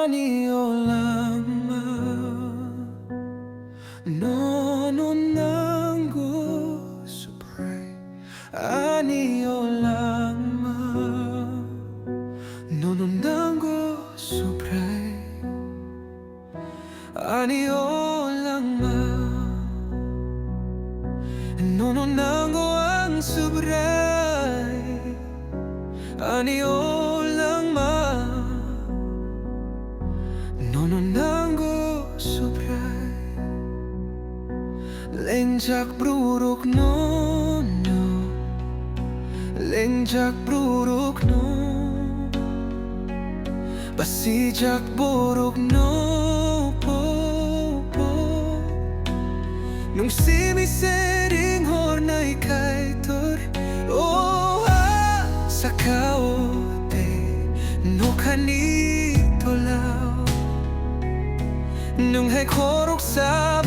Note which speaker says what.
Speaker 1: Ani olama nono nango supray. Ani olama nono nango supray. Ani olama nono nango ang supray. Ani olama nono nango supray. Lenjak bruruk nono, lenjak bruruk no, basijak buruk no po po. Nung simisering hornay kaitor, oh ha sa kaote no kanito lao. Nung hay korok sa